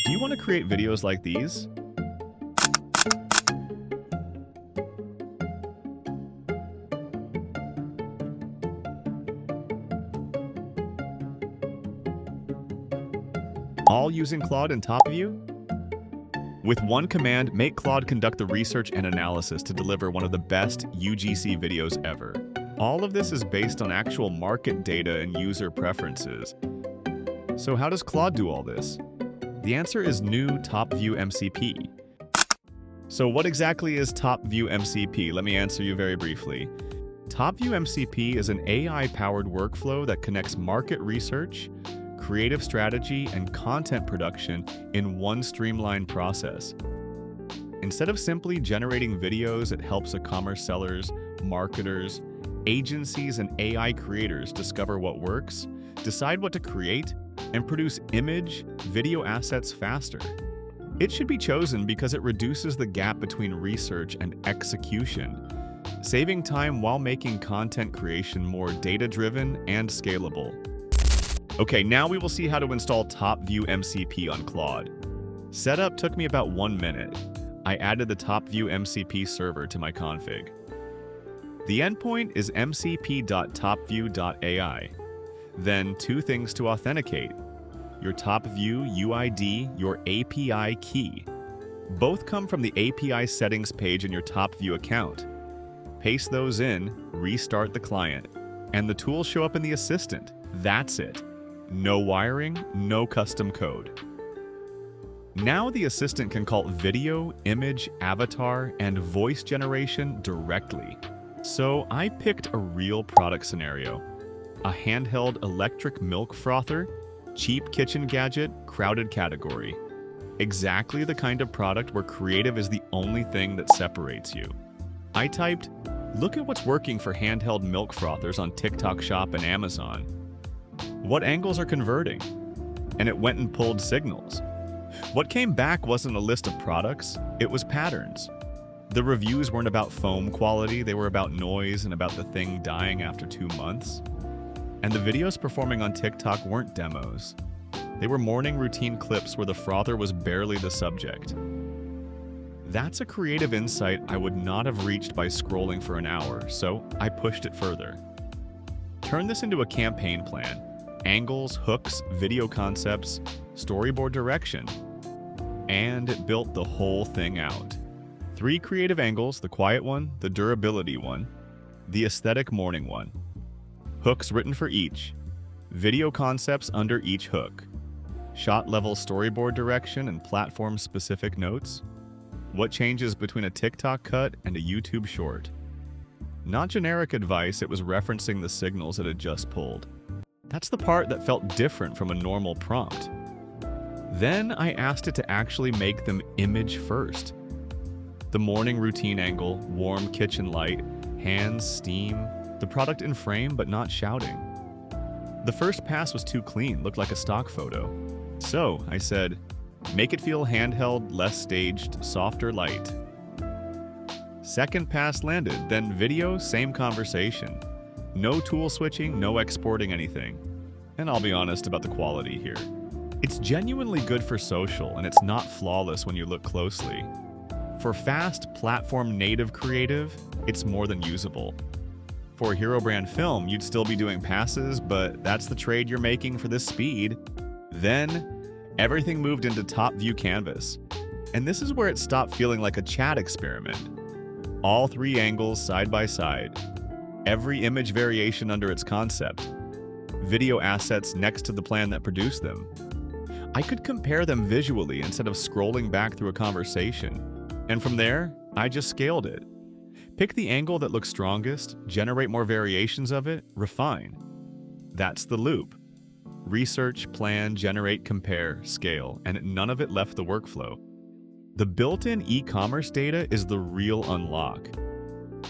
Do you want to create videos like these? All using Claude and TopView? With one command, make Claude conduct the research and analysis to deliver one of the best UGC videos ever. All of this is based on actual market data and user preferences. So how does Claude do all this? The answer is new TopView MCP. So what exactly is TopView MCP? Let me answer you very briefly. TopView MCP is an AI-powered workflow that connects market research, creative strategy, and content production in one streamlined process. Instead of simply generating videos, it helps e-commerce sellers, marketers, agencies, and AI creators discover what works, decide what to create, and produce video assets faster. It should be chosen because it reduces the gap between research and execution, saving time while making content creation more data-driven and scalable. Okay, now we will see how to install TopView MCP on Claude. Setup took me about 1 minute. I added the TopView MCP server to my config. The endpoint is mcp.topview.ai. Then 2 things to authenticate: your TopView UID, your API key. Both come from the API settings page in your TopView account. Paste those in, restart the client, and the tools show up in the assistant. That's it. No wiring, no custom code. Now the assistant can call video, image, avatar, and voice generation directly. So I picked a real product scenario: a handheld electric milk frother, cheap kitchen gadget, crowded category. Exactly the kind of product where creative is the only thing that separates you. I typed, "Look at what's working for handheld milk frothers on TikTok Shop and Amazon. What angles are converting?" And it went and pulled signals. What came back wasn't a list of products, it was patterns. The reviews weren't about foam quality, they were about noise and about the thing dying after 2 months. And the videos performing on TikTok weren't demos. They were morning routine clips where the frother was barely the subject. That's a creative insight I would not have reached by scrolling for an hour, so I pushed it further. Turn this into a campaign plan: angles, hooks, video concepts, storyboard direction. And it built the whole thing out. 3 creative angles: the quiet one, the durability one, the aesthetic morning one. Hooks written for each. Video concepts under each hook. Shot-level storyboard direction and platform-specific notes. What changes between a TikTok cut and a YouTube short. Not generic advice, it was referencing the signals it had just pulled. That's the part that felt different from a normal prompt. Then I asked it to actually make them image first. The morning routine angle, warm kitchen light, hands, steam, the product in frame but not shouting. The first pass was too clean, looked like a stock photo. So I said, make it feel handheld, less staged, softer light. Second pass landed, then video, same conversation. No tool switching, no exporting anything. And I'll be honest about the quality here. It's genuinely good for social, and it's not flawless when you look closely. For fast, platform-native creative, it's more than usable. For a hero brand film, you'd still be doing passes, but that's the trade you're making for this speed. Then, everything moved into TopView Canvas. And this is where it stopped feeling like a chat experiment. All 3 angles side by side. Every image variation under its concept. Video assets next to the plan that produced them. I could compare them visually instead of scrolling back through a conversation. And from there, I just scaled it. Pick the angle that looks strongest, generate more variations of it, refine. That's the loop. Research, plan, generate, compare, scale, and none of it left the workflow. The built-in e-commerce data is the real unlock.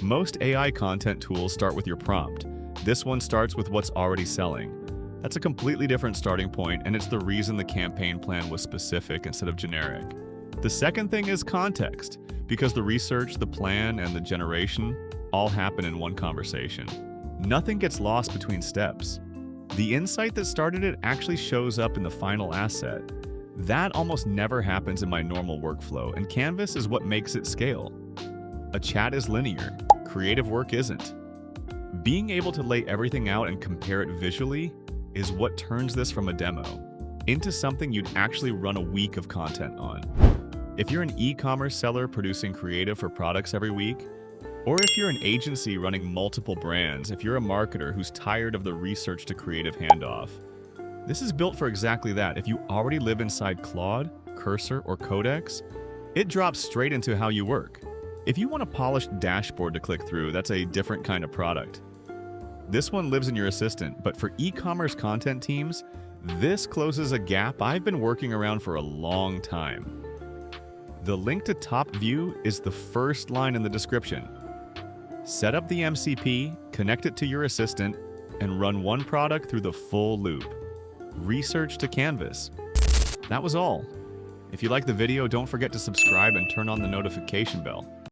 Most AI content tools start with your prompt. This one starts with what's already selling. That's a completely different starting point, and it's the reason the campaign plan was specific instead of generic. The second thing is context, because the research, the plan, and the generation all happen in one conversation. Nothing gets lost between steps. The insight that started it actually shows up in the final asset. That almost never happens in my normal workflow, and Canvas is what makes it scale. A chat is linear, creative work isn't. Being able to lay everything out and compare it visually is what turns this from a demo into something you'd actually run a week of content on. If you're an e-commerce seller producing creative for products every week, or if you're an agency running multiple brands, if you're a marketer who's tired of the research to creative handoff, this is built for exactly that. If you already live inside Claude, Cursor, or Codex, it drops straight into how you work. If you want a polished dashboard to click through, that's a different kind of product. This one lives in your assistant, but for e-commerce content teams, this closes a gap I've been working around for a long time. The link to TopView is the first line in the description. Set up the MCP, connect it to your assistant, and run one product through the full loop. Research to Canvas. That was all. If you liked the video, don't forget to subscribe and turn on the notification bell.